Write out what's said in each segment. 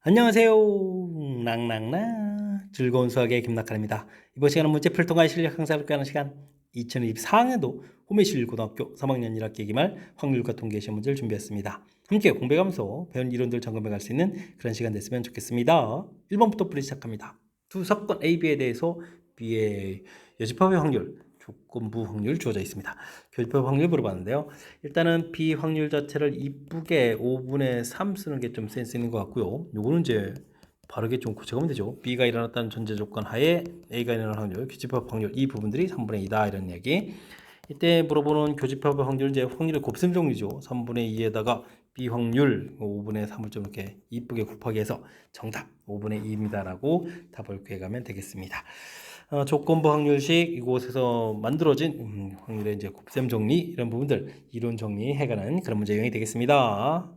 안녕하세요. 낭낭낭 즐거운 수학의 김낙환입니다. 이번 시간은 문제풀 통과의 실력 향상을 꾀하는 시간 2024학년도 호미실고등학교 3학년 1학기 기말 확률과 통계 시험 문제를 준비했습니다. 함께 공부해가면서 배운 이론들 점검해 갈 수 있는 그런 시간 됐으면 좋겠습니다. 1번부터 풀이 시작합니다. 두 사건 A, B에 대해서 B의 여집합의 확률, 조건부 확률 주어져 있습니다. 교집합 확률 물어봤는데요. 일단은 B 확률 자체를 이쁘게 5분의 3 쓰는 게 좀 센스 있는 것 같고요. 요거는 이제 바르게 좀 고쳐가면 되죠. B가 일어났다는 전제 조건 하에 A가 일어날 확률, 교집합 확률 이 부분들이 3분의 2다 이런 얘기. 이때 물어보는 교집합의 확률은 이제 확률의 곱셈 정리죠. 3분의 2에다가 B 확률 5분의 3을 좀 이렇게 이쁘게 곱하기 해서 정답 5분의 2입니다라고 답을 구해가면 되겠습니다. 조건부 확률식 이곳에서 만들어진 확률의 이제 곱셈 정리 이런 부분들 이론 정리해가는 그런 문제 유형이 되겠습니다.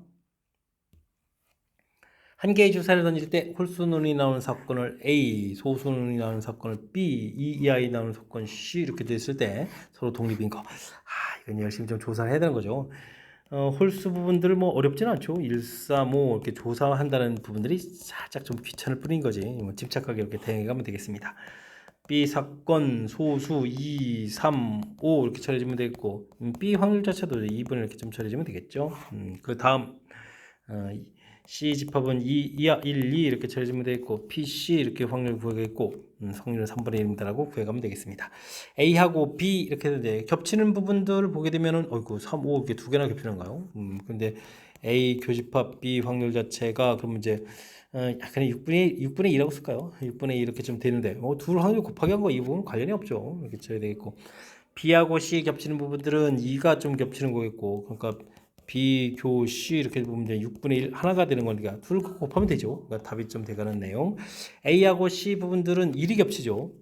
한 개의 주사를 던질 때 홀수눈이 나오는 사건을 A, 소수눈이 나오는 사건을 B, 이하이 나오는 사건 C 이렇게 됐을 때 서로 독립인 거. 이건 열심히 좀 조사를 해야 되는 거죠. 홀수 부분들을 뭐 어렵지는 않죠. 1, 4, 5 이렇게 조사한다는 부분들이 살짝 좀 귀찮을 뿐인 거지. 뭐 집착하게 이렇게 대응해 가면 되겠습니다. B 사건 소수 2, 3, 5 이렇게 처리해주면 되겠고 B 확률 자체도 2분의 이렇게 좀 처리해주면 되겠죠. 그 다음 C 집합은 2, 1, 2 이렇게 처리해주면 되겠고 PC 이렇게 확률 구하겠고 확률은 3분의 1입니다라고 구해가면 되겠습니다. A하고 B 이렇게 되는데 겹치는 부분들을 보게 되면은 어이구 3, 5 이렇게 두 개나 겹치는가요? 근데 A 교집합 B 확률 자체가 그러면 이제 약간 6분의 2라고 쓸까요? 6분의 2 이렇게 좀 되는데 둘 확률 곱하기 한 거 이 부분 관련이 없죠. 이렇게 쳐야 되겠고 B하고 C 겹치는 부분들은 2가 좀 겹치는 거겠고 그러니까 B, 교, C 이렇게 보면 이제 6분의 1 하나가 되는 거니까 둘 곱하면 되죠. 그러니까 답이 좀 돼가는 내용. A하고 C 부분들은 1이 겹치죠.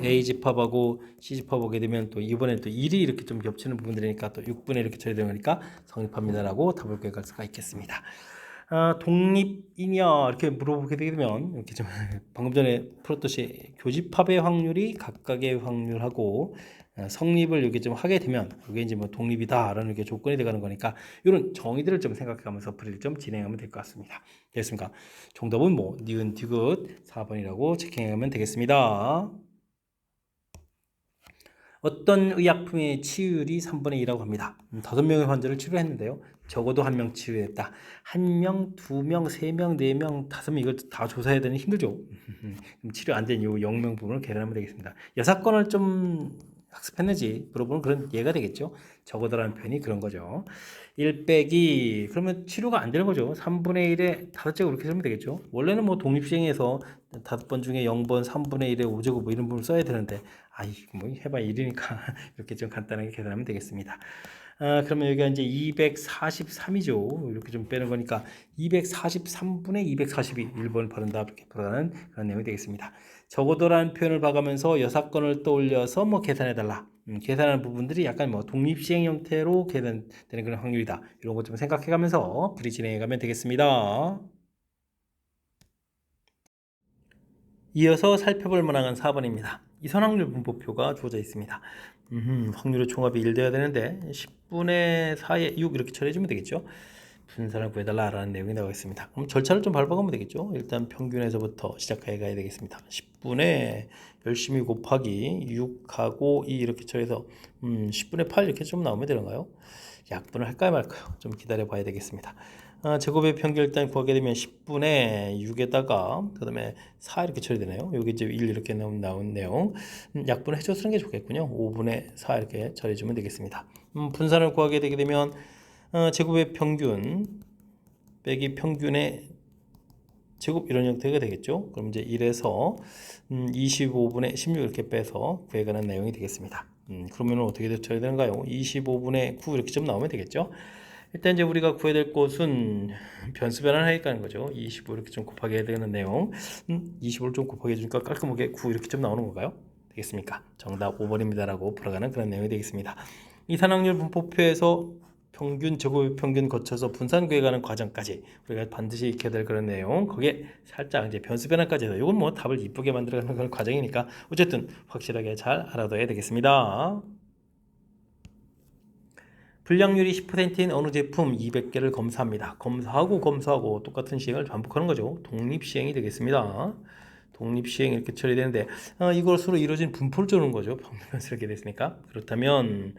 A 집합하고 C 집합하게 되면 또 이번에 또 1이 이렇게 좀 겹치는 부분들이니까 또 6분의 이렇게 처리되는 거니까 성립합니다라고 답을 구할 수가 있겠습니다. 독립이냐 이렇게 물어보게 되면 이렇게 좀 방금 전에 풀었듯이 교집합의 확률이 각각의 확률하고 성립을 이렇게 좀 하게 되면 이게 이제 뭐 독립이다라는 게 조건이 되가는 거니까 이런 정의들을 좀 생각해가면서 풀이를 좀 진행하면 될 것 같습니다. 됐습니까? 정답은 뭐 니은 디귿 4번이라고 체킹하면 되겠습니다. 어떤 의약품의 치유율이 3분의 2라고 합니다. 5명의 환자를 치료했는데요. 적어도 1명 치유했다. 1명, 2명, 3명, 4명, 5명 이걸 다 조사해야 되는 힘들죠. 치료 안 된 이후 0명 부분을 계산하면 되겠습니다. 여사건을 좀 학습했는지 물어보는 그런 예가 되겠죠. 적어도라는 표현이 그런 거죠. 1 빼기 그러면 치료가 안 되는 거죠. 3분의 1에 5제곱 이렇게 쓰면 되겠죠. 원래는 뭐 독립시행에서 5번 중에 0번 3분의 1에 5제곱 뭐 이런 부분을 써야 되는데 뭐 해봐 1이니까 이렇게 좀 간단하게 계산하면 되겠습니다. 그러면 여기가 이제 243이죠. 이렇게 좀 빼는 거니까 243분의 242 1번을 바른다 이렇게 풀어가는 그런 내용이 되겠습니다. 적어도라는 표현을 봐가면서 여사건을 떠올려서 뭐 계산해달라. 계산하는 부분들이 약간 뭐 독립시행 형태로 계산되는 그런 확률이다. 이런 것 좀 생각해가면서 풀이 진행해가면 되겠습니다. 이어서 살펴볼 문항은 4번입니다. 이선확률 분포표가 주어져 있습니다. 확률의 총합이 1 돼야 되는데 10분의 4에 6 이렇게 처리해주면 되겠죠. 분산을 구해달라라는 내용이 나와 있습니다. 그럼 절차를 좀 밟아가면 되겠죠. 일단 평균에서부터 시작해 가야 되겠습니다. 10분의 열심히 곱하기 6하고 2 이렇게 처리해서 10분의 8 이렇게 좀 나오면 되는가요? 약분을 할까요 말까요? 좀 기다려 봐야 되겠습니다. 제곱의 평균 일단 구하게 되면 10분의 6에다가 그 다음에 4 이렇게 처리되네요. 여기 이제 1 이렇게 나온 내용 약분을 해줘 쓰는 게 좋겠군요. 5분의 4 이렇게 처리해주면 되겠습니다. 분산을 구하게 되게 되면 제곱의 평균 빼기 평균의 제곱 이런 형태가 되겠죠. 그럼 이제 1에서 25분의 16 이렇게 빼서 구해가는 내용이 되겠습니다. 그러면 어떻게 처리해야 되는가요? 25분의 9 이렇게 좀 나오면 되겠죠. 일단 이제 우리가 구해야 될 곳은 변수 변환을 하니까 하는 거죠. 25 이렇게 좀 곱하게 해야 되는 내용. 25를 좀 곱하게 해주니까 깔끔하게 9 이렇게 좀 나오는 건가요? 되겠습니까? 정답 5번입니다라고 풀어가는 그런 내용이 되겠습니다. 이산확률 분포표에서 평균, 제곱 평균 거쳐서 분산 구해가는 과정까지 우리가 반드시 익혀야 될 그런 내용. 거기에 살짝 이제 변수 변환까지 해서 이건 뭐 답을 이쁘게 만들어가는 그런 과정이니까 어쨌든 확실하게 잘 알아둬야 되겠습니다. 불량률이 10%인 어느 제품 200개를 검사합니다. 검사하고 똑같은 시행을 반복하는 거죠. 독립시행이 되겠습니다. 독립시행 이렇게 처리되는데 이것으로 이루어진 분포를 쪼는 거죠. 평면스럽게 됐으니까. 그렇다면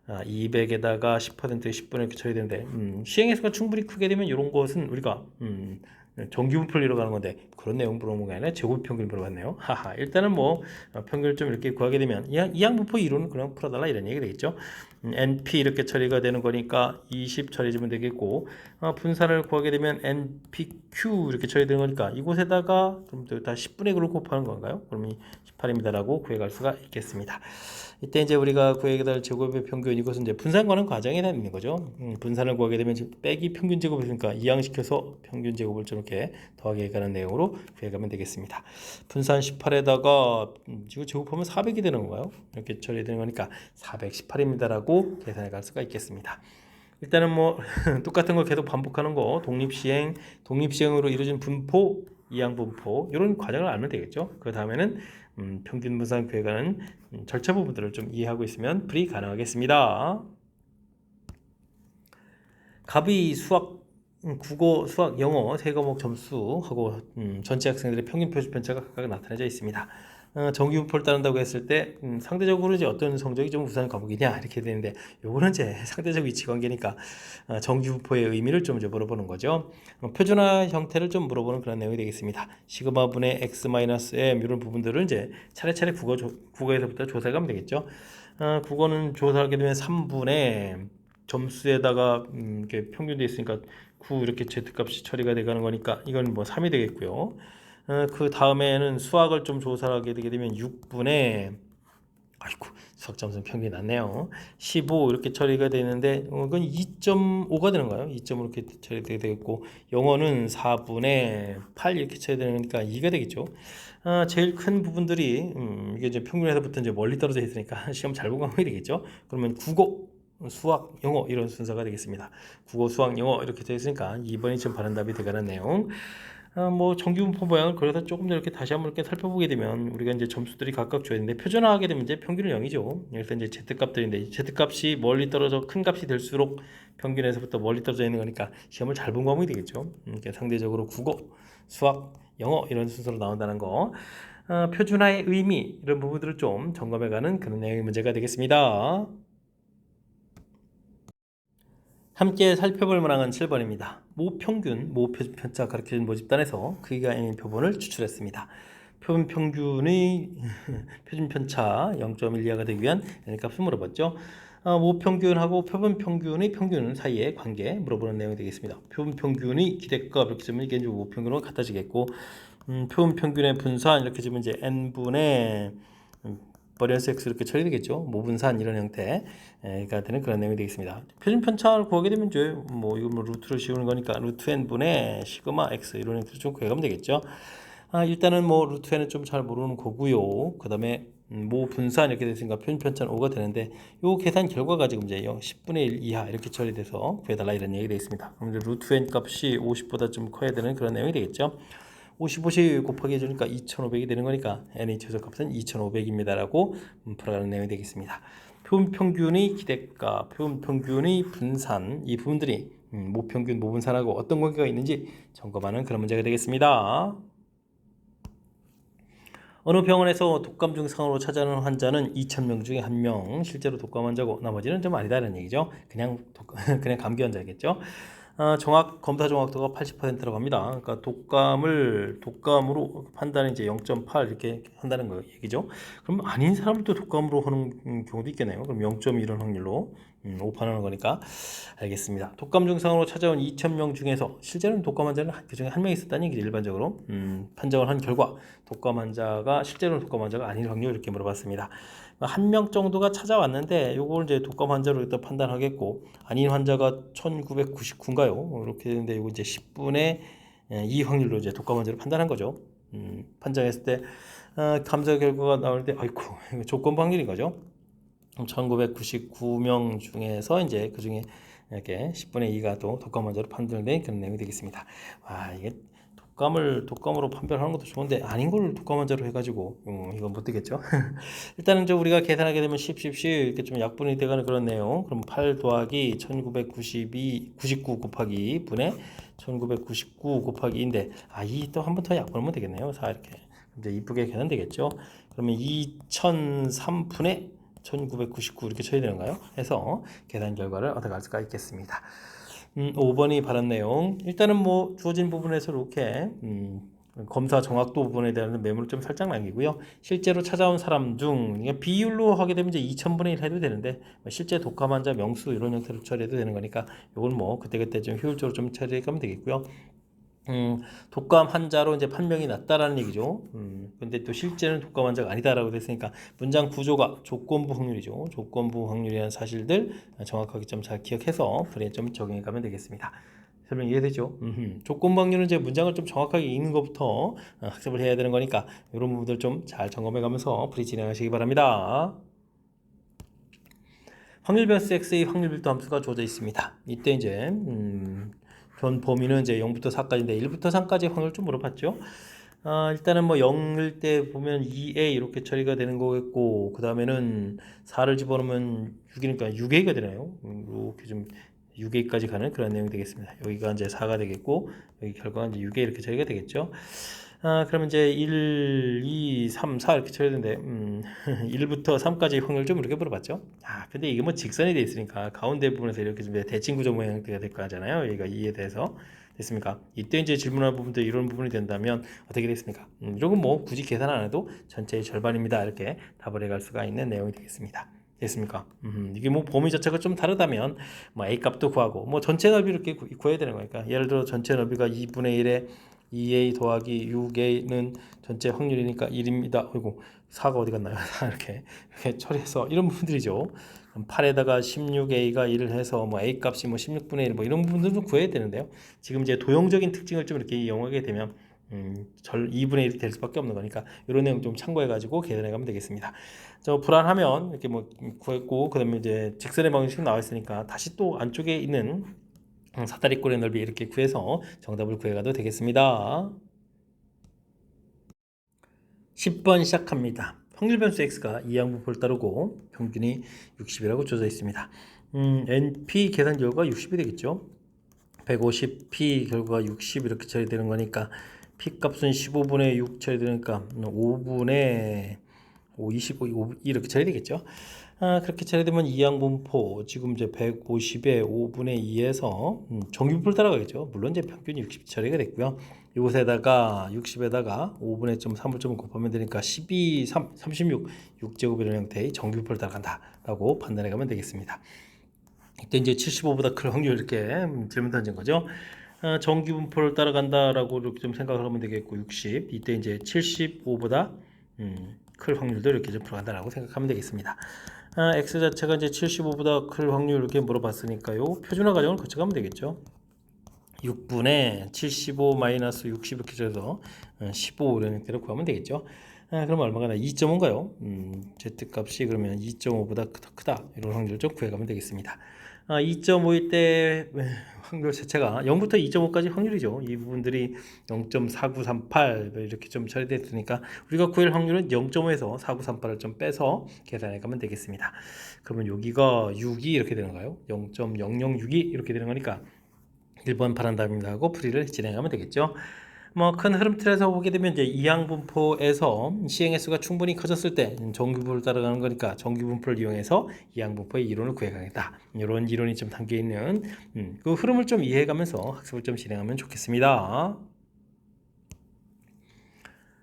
200에다가 10%, 10분의 이렇게 처리되는데 시행횟수가 충분히 크게 되면 이런 것은 우리가 정규분포를 이뤄가는 건데 그런 내용 물어본 게 아니라 제곱 평균 물어봤네요. 하하. 일단은 뭐 평균을 좀 이렇게 구하게 되면 이항분포 이론은 그냥 풀어달라 이런 얘기 되겠죠. NP 이렇게 처리가 되는 거니까 20 처리해주면 되겠고 분산을 구하게 되면 NPQ 이렇게 처리되는 거니까 이곳에다가 좀 더 다 10분의 9를 곱하는 건가요? 그럼 18입니다라고 구해갈 수가 있겠습니다. 이때 이제 우리가 구하게 될 제곱의 평균 이것은 이제 분산과는 과정에 있는 거죠. 분산을 구하게 되면 빼기 평균 제곱이니까 이항시켜서 평균 제곱을 좀 이렇게 더하게 가는 내용으로 구해가면 되겠습니다. 분산 18에다가 이거 제곱하면 400이 되는 건가요? 이렇게 처리되는 거니까 418입니다라고 계산해 갈 수가 있겠습니다. 일단은 뭐 똑같은 걸 계속 반복하는 거 독립시행으로 이루어진 분포, 이항분포 이런 과정을 알면 되겠죠. 그 다음에는 평균 분산 구해가는 절차 부분들을 좀 이해하고 있으면 풀이 가능하겠습니다. 갑이 수학, 국어, 수학, 영어 세 과목 점수하고 전체 학생들의 평균 표준 편차가 각각 나타내져 있습니다. 정규분포를 따른다고 했을 때 상대적으로 이제 어떤 성적이 좀 우수한 과목이냐 이렇게 되는데 요거는 이제 상대적 위치 관계니까 정규분포의 의미를 좀 이제 물어보는 거죠. 표준화 형태를 좀 물어보는 그런 내용이 되겠습니다. 시그마분의 x-m 이런 부분들을 이제 차례차례 국어에서부터 조사하면 되겠죠. 국어는 조사하게 되면 3분의 점수에다가 이렇게 평균되어 있으니까 9 이렇게 z값이 처리가 돼가는 거니까 이건 뭐 3이 되겠고요. 그 다음에는 수학을 좀 조사하게 되게 되면 6분의 아이고 수학 점수는 평균이 낮네요. 15 이렇게 처리가 되는데 그건 2.5가 되는가요? 2.5 이렇게 처리되게 되겠고 영어는 4분의 8 이렇게 처리되는 거니까 2가 되겠죠. 제일 큰 부분들이 이게 이제 평균에서부터 이제 멀리 떨어져 있으니까 시험 잘 보고 하게 되겠죠. 그러면 국어 수학, 영어 이런 순서가 되겠습니다. 국어, 수학, 영어 이렇게 되어 있으니까 2번이 지금 바른 답이 되가는 내용. 뭐 정규분포 모양을 그래서 조금 더 이렇게 다시 한번 이렇게 살펴보게 되면 우리가 이제 점수들이 각각 줘야 되는데 표준화하게 되면 이제 평균은 0이죠. 여기서 이제 z값들인데 z값이 멀리 떨어져 큰 값이 될수록 평균에서부터 멀리 떨어져 있는 거니까 시험을 잘 본 과목이 되겠죠. 그러니까 상대적으로 국어, 수학, 영어 이런 순서로 나온다는 거. 표준화의 의미 이런 부분들을 좀 점검해가는 그런 내용의 문제가 되겠습니다. 함께 살펴볼 만한 7번입니다. 모평균, 모표준편차 가르쳐준 모집단에서 크기가 n인 표본을 추출했습니다. 표본 평균의 표준편차 0.1 이하가 되기 위한 n값을 물어봤죠. 모평균하고 표본 평균의 평균 사이의 관계 물어보는 내용이 되겠습니다. 표본 평균의 기대값 이렇게 쓰면 이게 모평균으로 같아지겠고 표본 평균의 분산 이렇게 쓰면 이제 n분의 버리언스 x 이렇게 처리되겠죠. 모분산 이런 형태가 되는 그런 내용이 되겠습니다. 표준 편차를 구하게 되면 이제 뭐 이거 뭐 루트를 씌우는 거니까 루트 n분의 시그마 x 이런 형태를 좀 구해가면 되겠죠. 일단은 뭐 루트 n은 좀 잘 모르는 거고요. 그 다음에 모 분산 이렇게 됐으니까 표준 편차는 5가 되는데 요 계산 결과가 지금 이제 10분의 1 이하 이렇게 처리돼서 구해달라 이런 얘기가 되겠습니다. 그럼 이제 루트 n 값이 50보다 좀 커야 되는 그런 내용이 되겠죠. 55씩 곱하기 해주니까 2500이 되는 거니까 n의 최소값은 2500입니다라고 풀어가는 내용이 되겠습니다. 표본 평균의 기대값, 표본 평균의 분산 이 부분들이 모평균, 모분산하고 어떤 관계가 있는지 점검하는 그런 문제가 되겠습니다. 어느 병원에서 독감 증상으로 찾아오는 환자는 2,000명 중에 1명, 실제로 독감 환자고 나머지는 좀 아니다라는 얘기죠. 그냥 감기 환자겠죠. 검사 정확도가 80%라고 합니다. 그러니까 독감으로 판단이 이제 0.8 이렇게 한다는 거 얘기죠. 그럼 아닌 사람도 독감으로 하는 경우도 있겠네요. 그럼 0.1 이런 확률로 오판하는 거니까 알겠습니다. 독감 증상으로 찾아온 2,000명 중에서 실제로는 독감 환자는 그중에 한 명 있었다는 얘기죠. 일반적으로 판정을 한 결과 독감 환자가 실제로는 독감 환자가 아닌 확률 이렇게 물어봤습니다. 한 명 정도가 찾아왔는데 요걸 이제 독감 환자로 일단 판단하겠고 아닌 환자가 1999인가요? 이렇게 되는데 요거 이제 10분의 2 확률로 이제 독감 환자로 판단한 거죠. 판정했을 때 감사 결과가 나올 때 아이고 이거 조건 확률인 거죠. 1999명 중에서 이제 그 중에 이렇게 10분의 2가 또 독감 환자로 판정된 그런 내용이 되겠습니다. 와 이게 독감으로 판별하는 것도 좋은데 아닌 걸 독감 환자로 해가지고 이건 못 되겠죠. 일단은 좀 우리가 계산하게 되면 10 이렇게 좀 약분이 되가는 그런 내용. 그럼 8 더하기 1999 곱하기 분의 1999 곱하기 2인데 이 또 한 번 더 약분하면 되겠네요. 4 이렇게 이제 이쁘게 계산되겠죠. 그러면 2003분의 1999 이렇게 쳐야 되는가요? 해서 계산 결과를 얻어갈 수가 있겠습니다. 5번이 바른 내용. 일단은 뭐 주어진 부분에서 이렇게 검사 정확도 부분에 대한 메모를 좀 살짝 남기고요. 실제로 찾아온 사람 중 비율로 하게 되면 이제 2000분의 1 해도 되는데 실제 독감 환자 명수 이런 형태로 처리해도 되는 거니까 이걸 뭐 그때그때 좀 효율적으로 좀 처리해 가면 되겠고요. 독감 환자로 이제 판명이 났다라는 얘기죠. 근데 또 실제는 독감 환자가 아니다라고 됐으니까 문장 구조가 조건부 확률이죠. 조건부 확률이라는 사실들 정확하게 좀 잘 기억해서 풀이에 좀 적용해 가면 되겠습니다. 설명 이해되죠? 조건부 확률은 이제 문장을 좀 정확하게 읽는 것부터 학습을 해야 되는 거니까 이런 부분들 좀 잘 점검해 가면서 풀이 진행하시기 바랍니다. 확률 변수 x의 확률 밀도 함수가 주어져 있습니다. 이때 이제 전 범위는 이제 0부터 4까지인데 1부터 3까지 확률 좀 물어봤죠. 일단은 뭐 0일 때 보면 2a 이렇게 처리가 되는 거겠고 그 다음에는 4를 집어넣으면 6이니까 6a가 되나요? 이렇게 좀 6a까지 가는 그런 내용이 되겠습니다. 여기가 이제 4가 되겠고 여기 결과가 이제 6a 이렇게 처리가 되겠죠. 그러면 이제 1, 2, 3, 4 이렇게 쳐야 되는데 1부터 3까지 확률 좀 이렇게 물어봤죠. 근데 이게 뭐 직선이 돼 있으니까 가운데 부분에서 이렇게 좀 대칭 구조 모양대가 될 거잖아요. 여기가 2에 대해서 됐습니까? 이때 이제 질문할 부분도 이런 부분이 된다면 어떻게 됐습니까? 이런 건 뭐 굳이 계산 안 해도 전체의 절반입니다. 이렇게 답을 해갈 수가 있는 내용이 되겠습니다. 됐습니까? 이게 뭐 범위 자체가 좀 다르다면 뭐 A 값도 구하고 뭐 전체 넓이 이렇게 구해야 되는 거니까 예를 들어 전체 넓이가 2분의 1에 2a 더하기 6a는 전체 확률이니까 1입니다. 그리고 4가 어디 갔나요? 이렇게 처리해서 이런 부분들이죠. 8에다가 16a가 1을 해서 뭐 a 값이 뭐 16분의 1 뭐 이런 부분들도 구해야 되는데요. 지금 이제 도형적인 특징을 좀 이렇게 이용하게 되면 2분의 1이 될 수밖에 없는 거니까 이런 내용 좀 참고해 가지고 계산해 가면 되겠습니다. 저 불안하면 이렇게 뭐 구했고 그다음에 이제 직선의 방정식 나와 있으니까 다시 또 안쪽에 있는 사다리꼴의 넓이 이렇게 구해서 정답을 구해가도 되겠습니다. 10번 시작합니다. 확률 변수 x가 이항분포를 따르고 평균이 60이라고 주어져 있습니다. NP 계산 결과가 60이 되겠죠. 150P 결과가 60 이렇게 처리되는 거니까 P 값은 15분의 6 처리되니까 5분의 25 이렇게 처리되겠죠. 그렇게 처리되면 이항분포 지금 이제 150에 5분의 2에서 정규분포를 따라가겠죠. 물론 이제 평균이 60 처리가 됐고요. 이곳에다가 60에다가 5분의 3을 좀 곱하면 되니까 12, 36, 6제곱이라는 형태의 정규분포를 따라간다라고 판단해 가면 되겠습니다. 이때 이제 75보다 클 확률 이렇게 질문 던진 거죠. 정규분포를 따라간다라고 이렇게 좀 생각을 하면 되겠고 60 이때 이제 75보다 클 확률도 이렇게 좀 들어간다라고 생각하면 되겠습니다. x 자체가 이제 75보다 클 확률 이렇게 물어봤으니까요. 표준화 과정을 거쳐가면 되겠죠. 6분의 75 마이너스 60 이렇게 해서 15 이런 형태로 구하면 되겠죠. 그러면 얼마가 나? 2.5인가요? z 값이 그러면 2.5보다 더 크다. 이런 확률을 좀 구해가면 되겠습니다. 2.5일 때 확률 자체가 0부터 2.5까지 확률이죠. 이 부분들이 0.4938 이렇게 좀 처리됐으니까 우리가 구할 확률은 0.5에서 4938을 좀 빼서 계산해 가면 되겠습니다. 그러면 여기가 6이 이렇게 되는가요? 0.0062 이렇게 되는 거니까 1번 바란답입니다 하고 풀이를 진행하면 되겠죠. 뭐 큰 흐름 틀에서 보게 되면 이제 이항분포에서 시행횟수가 충분히 커졌을 때 정규분포를 따라가는 거니까 정규분포를 이용해서 이항분포의 이론을 구해가겠다. 이런 이론이 좀 담겨 있는 그 흐름을 좀 이해해가면서 학습을 좀 진행하면 좋겠습니다.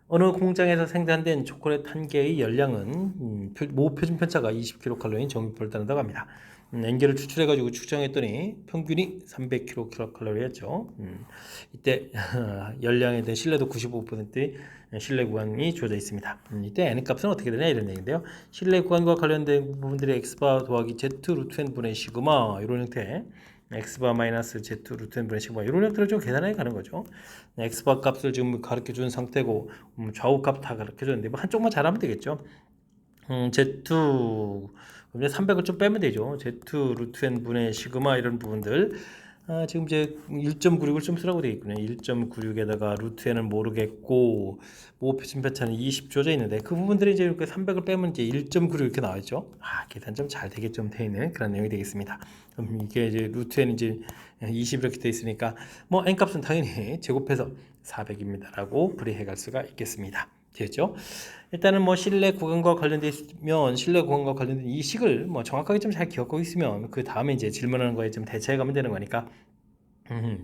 어느 공장에서 생산된 초콜릿 한 개의 열량은 모 표준 편차가 20kcal인 정규분포를 따른다고 합니다. N개를 추출해가지고 측정했더니 평균이 300kcal였죠. 이때 열량에 대한 신뢰도 95%의 신뢰 구간이 주어져 있습니다. 이때 N 값은 어떻게 되냐 이런 얘기인데요. 신뢰 구간과 관련된 부분들이 X바 더하기 Z 루트 N 분의 시그마 이런 형태 X바 마이너스 Z 루트 N 분의 시그마 이런 형태를 좀 계산해 가는 거죠. X바 값을 지금 가르쳐 준 상태고 좌우 값 다 가르쳐 줬는데 뭐 한쪽만 잘하면 되겠죠. Z 300을 좀 빼면 되죠. Z 루트 N 분의 시그마 이런 부분들 지금 이제 1.96을 좀 쓰라고 되어 있군요. 1.96에다가 루트n은 모르겠고 모표준 편차는 20 줘져 있는데 그 부분들이 이제 이렇게 300을 빼면 이제 1.96 이렇게 나와있죠. 계산 좀 잘 되게 좀 되어 있는 그런 내용이 되겠습니다. 그럼 이게 이제 루트n 이제 20 이렇게 되어 있으니까 뭐 n 값은 당연히 제곱해서 400입니다라고 풀이해 갈 수가 있겠습니다. 되겠죠? 일단은 뭐 실내 구간과 관련돼 있으면 실내 구간과 관련된 이 식을 뭐 정확하게 좀 잘 기억하고 있으면 그 다음에 이제 질문하는 거에 좀 대처해 가면 되는 거니까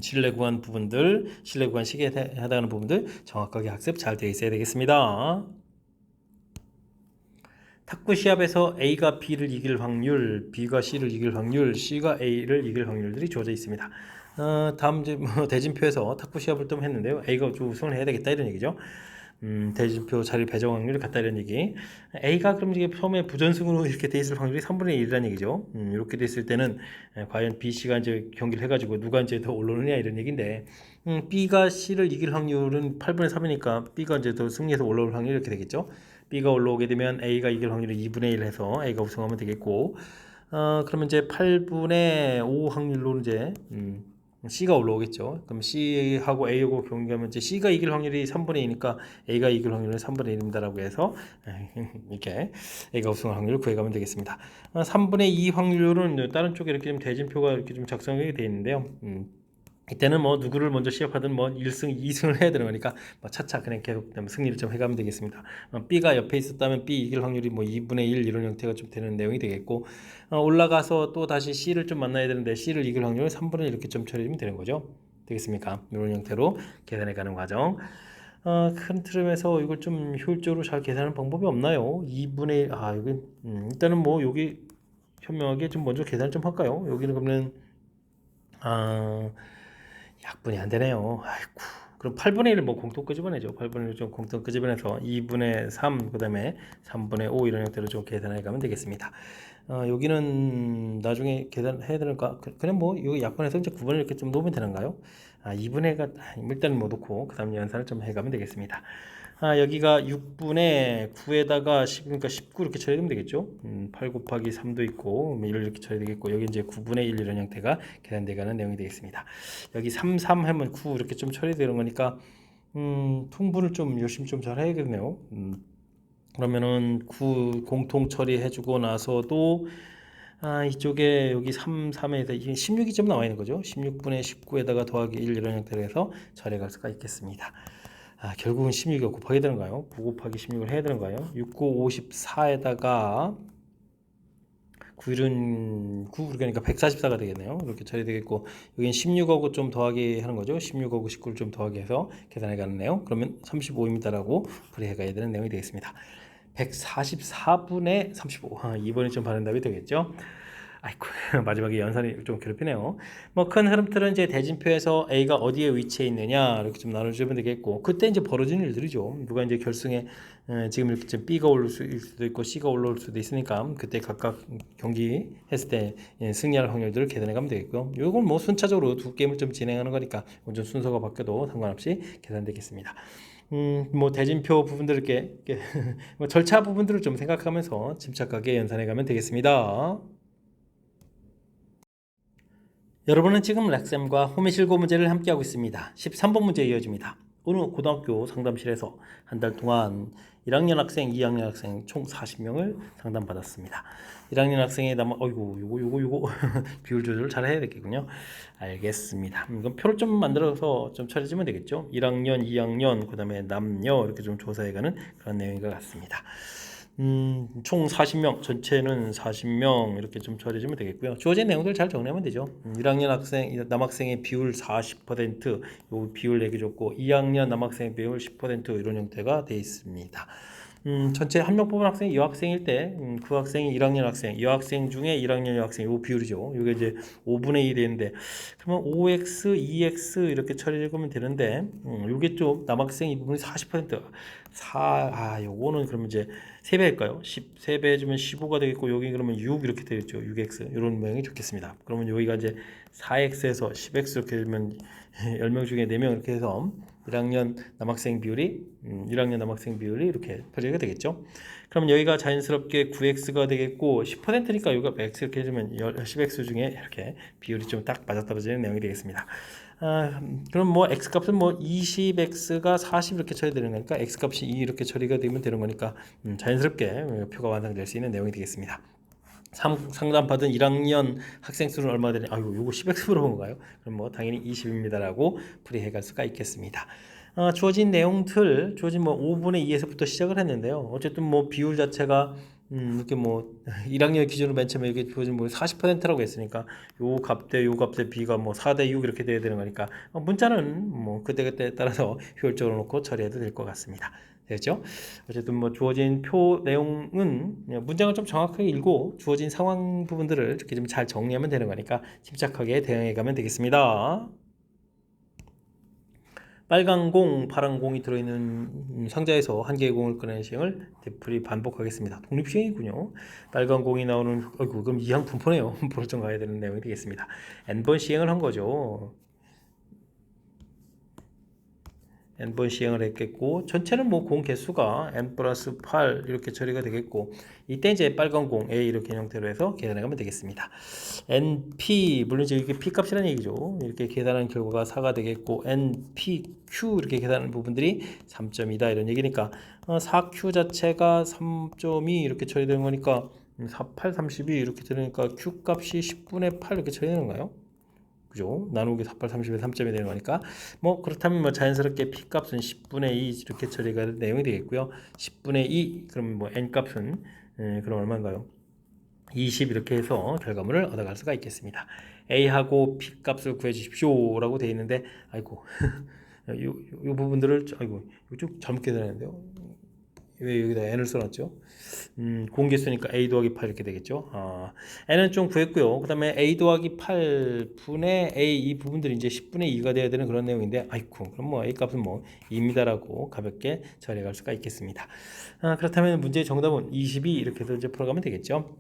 실내 구간 부분들, 실내 구간 식에 해당하는 부분들 정확하게 학습 잘 되어 있어야 되겠습니다. 탁구 시합에서 A가 B를 이길 확률, B가 C를 이길 확률, C가 A를 이길 확률들이 주어져 있습니다. 다음 이제 뭐 대진표에서 탁구 시합을 좀 했는데요. A가 좀 우승을 해야 되겠다 이런 얘기죠. 대진표 자리 배정 확률이 같다 이런 얘기. A가 그럼 이게 처음에 부전승으로 이렇게 돼 있을 확률이 3분의 1이라는 얘기죠. 이렇게 돼 있을 때는 과연 B, C가 이제 경기를 해가지고 누가 이제 더 올라오느냐 이런 얘기인데, B가 C를 이길 확률은 8분의 3이니까 B가 이제 더 승리해서 올라올 확률이 이렇게 되겠죠. B가 올라오게 되면 A가 이길 확률이 2분의 1 해서 A가 우승하면 되겠고, 그러면 이제 8분의 5 확률로 이제 C가 올라오겠죠. 그럼 C하고 A하고 경기하면 이제 C가 이길 확률이 3분의 2니까 A가 이길 확률은 3분의 1입니다라고 해서 이렇게 A가 우승할 확률을 구해가면 되겠습니다. 3분의 2 확률은 다른 쪽에 이렇게 좀 대진표가 이렇게 좀 작성이 되어 있는데요. 이때는 뭐 누구를 먼저 시합하든 뭐 1승, 2승을 해야 되는 거니까 뭐 차차 그냥 계속 승리를 좀 해가면 되겠습니다. B가 옆에 있었다면 B 이길 확률이 뭐 2분의 1 이런 형태가 좀 되는 내용이 되겠고, 올라가서 또 다시 C를 좀 만나야 되는데 C를 이길 확률은 3분의 1 이렇게 좀 처리하면 되는 거죠. 되겠습니까? 이런 형태로 계산해 가는 과정. 큰 틀에서 이걸 좀 효율적으로 잘 계산하는 방법이 없나요? 2분의 1, 여기 일단은 뭐 여기 현명하게 좀 먼저 계산 좀 할까요? 여기는 그러면 약분이 안 되네요. 아이고. 그럼 8분의 1을 뭐 공통 끄집어내죠. 8분의 1을 좀 공통 끄집어내서 2분의 3, 그 다음에 3분의 5 이런 형태로 좀 계산해 가면 되겠습니다. 여기는 나중에 계산해야 되는가? 그냥 뭐 여기 약분해서 이제 9분을 이렇게 좀 놓으면 되는가요? 2분의가 일단 뭐 놓고 그 다음 연산을 좀 해가면 되겠습니다. 여기가 6분의 9에다가 10, 그러니까 19 이렇게 처리하면 되겠죠. 8 곱하기 3도 있고, 1을 이렇게 처리 되겠고, 여기 이제 9분의 1 이런 형태가 계산되가는 내용이 되겠습니다. 여기 3, 3 하면 9 이렇게 좀 처리되는 거니까, 통분을 좀 열심히 좀 잘 해야겠네요. 그러면은 9 공통 처리해주고 나서도, 이쪽에 여기 3, 3에서 이게 16이 좀 나와 있는 거죠. 16분의 19에다가 더하기 1 이런 형태로 해서 처리할 수가 있겠습니다. 결국은 16이 곱하게 되는가요? 9 곱하기 16을 해야 되는가요? 6, 9, 54에다가 9일은 9 그러니까 144가 되겠네요. 이렇게 처리되겠고, 여기는 16하고 좀 더하기 하는 거죠. 16하고 19를 좀 더하기 해서 계산해 가는 내용. 그러면 35입니다라고 풀이해 가야 되는 내용이 되겠습니다. 144분의 35. 2번이 좀 바른 답이 되겠죠. 아이고, 마지막에 연산이 좀 괴롭히네요. 뭐 큰 흐름틀은 이제 대진표에서 A가 어디에 위치해 있느냐 이렇게 좀 나눠주면 되겠고, 그때 이제 벌어지는 일들이죠. 누가 이제 결승에 지금 이렇게 좀 B가 올릴 수도 있고 C가 올라올 수도 있으니까 그때 각각 경기 했을 때 승리할 확률들을 계산해 가면 되겠고요. 이건 뭐 순차적으로 두 게임을 좀 진행하는 거니까 완전 순서가 바뀌어도 상관없이 계산되겠습니다. 뭐 대진표 부분들을 이렇게 뭐 절차 부분들을 좀 생각하면서 침착하게 연산해 가면 되겠습니다. 여러분은 지금 렉쌤과 호미실고 문제를 함께하고 있습니다. 13번 문제 이어집니다. 어느 고등학교 상담실에서 한 달 동안 1학년 학생, 2학년 학생 총 40명을 상담받았습니다. 1학년 학생에 남아 요거 비율 조절을 잘 해야 되겠군요. 알겠습니다. 이건 표를 좀 만들어서 좀 처리해주면 되겠죠. 1학년, 2학년, 그 다음에 남녀 이렇게 좀 조사해가는 그런 내용인 것 같습니다. 총 40명, 전체는 40명 이렇게 좀 처리해주면 되겠고요. 주어진 내용들 잘 정리하면 되죠. 1학년 학생, 남학생의 비율 40%, 요 비율 얘기해줬고 2학년 남학생의 비율 10% 이런 형태가 되어 있습니다. 전체 한 명 뽑은 학생이 여학생일 때, 그 학생이 1학년 학생, 여학생 중에 1학년 여학생, 요 비율이죠. 요게 이제 5분의 1이 되는데, 그러면 5x, 2x 이렇게 처리해주면 되는데, 요게 좀 남학생 이 부분이 40%, 요거는 그러면 이제 3배일까요? 3배 해주면 15가 되겠고, 여기 그러면 6 이렇게 되겠죠. 6x. 이런 모양이 좋겠습니다. 그러면 여기가 이제 4x에서 10x 이렇게 되면 10명 중에 4명 이렇게 해서 1학년 남학생 비율이 1학년 남학생 비율이 이렇게 표시가 되겠죠. 그럼 여기가 자연스럽게 9x가 되겠고 10%니까 여기가 x 이렇게 해주면 10x 중에 이렇게 비율이 좀 딱 맞아떨어지는 내용이 되겠습니다. 그럼 뭐 x 값은 뭐 20x가 40 이렇게 처리되는 거니까 x 값이 2 이렇게 처리가 되면 되는 거니까 자연스럽게 표가 완성될 수 있는 내용이 되겠습니다. 상담받은 1학년 학생 수는 얼마 되냐? 아이고, 요거 10x 물어본 건가요? 그럼 뭐 당연히 20입니다라고 풀이해 갈 수가 있겠습니다. 주어진 내용들, 주어진 뭐 5분의 2에서부터 시작을 했는데요. 어쨌든 뭐 비율 자체가 이렇게 뭐 1학년 기준으로 맨 처음에 이게 주어진 뭐 40%라고 했으니까 요 값 대 요 값 대 B가 뭐 4대 6 이렇게 돼야 되는 거니까 문자는 뭐 그때그때 따라서 효율적으로 놓고 처리해도 될 것 같습니다. 되죠? 어쨌든 뭐 주어진 표 내용은 문장을 좀 정확하게 읽고 주어진 상황 부분들을 이렇게 좀 잘 정리하면 되는 거니까 침착하게 대응해 가면 되겠습니다. 빨간 공, 파란 공이 들어있는 상자에서 한 개의 공을 꺼내는 시행을 되풀이 반복하겠습니다. 독립시행이군요. 빨간 공이 나오는, 아이고, 그럼 이항 분포네요. 분포를 좀 가야 되는 내용이 되겠습니다. n번 시행을 한 거죠. n번 시행을 했겠고, 전체는 뭐 공 개수가 n 플러스 8 이렇게 처리가 되겠고, 이때 이제 빨간 공 A 이렇게 형태로 해서 계산해 가면 되겠습니다. np, 물론 이제 이게 p 값이라는 얘기죠. 이렇게 계산한 결과가 4가 되겠고, npq 이렇게 계산하는 부분들이 3.2다 이런 얘기니까 4q 자체가 3.2 이렇게 처리되는 거니까 4, 8, 32 이렇게 되니까 q 값이 10분의 8 이렇게 처리되는 거예요. 그죠? 나누기 4, 8, 30에 3점이 되는 거니까 뭐 그렇다면 뭐 자연스럽게 p 값은 10분의 2 이렇게 처리가 된 내용이 되겠고요. 10분의 2 그러면 뭐 n 값은 그럼 얼마인가요? 20 이렇게 해서 결과물을 얻어갈 수가 있겠습니다. A하고 P 값을 구해 주십시오 라고 되어 있는데 아이고 요 부분들을 아이고 이거 좀 잘못 계산했는데요. 왜 여기다 n을 써놨죠? 공개수니까 a 더하기 8 이렇게 되겠죠. n은 좀 구했고요. 그 다음에 a 더하기 8분의 a 이 부분들이 이제 10분의 2가 돼야 되는 그런 내용인데 아이쿠 그럼 뭐 a 값은 뭐 2입니다라고 가볍게 처리할 수가 있겠습니다. 그렇다면 문제의 정답은 22 이렇게 해서 이제 풀어가면 되겠죠.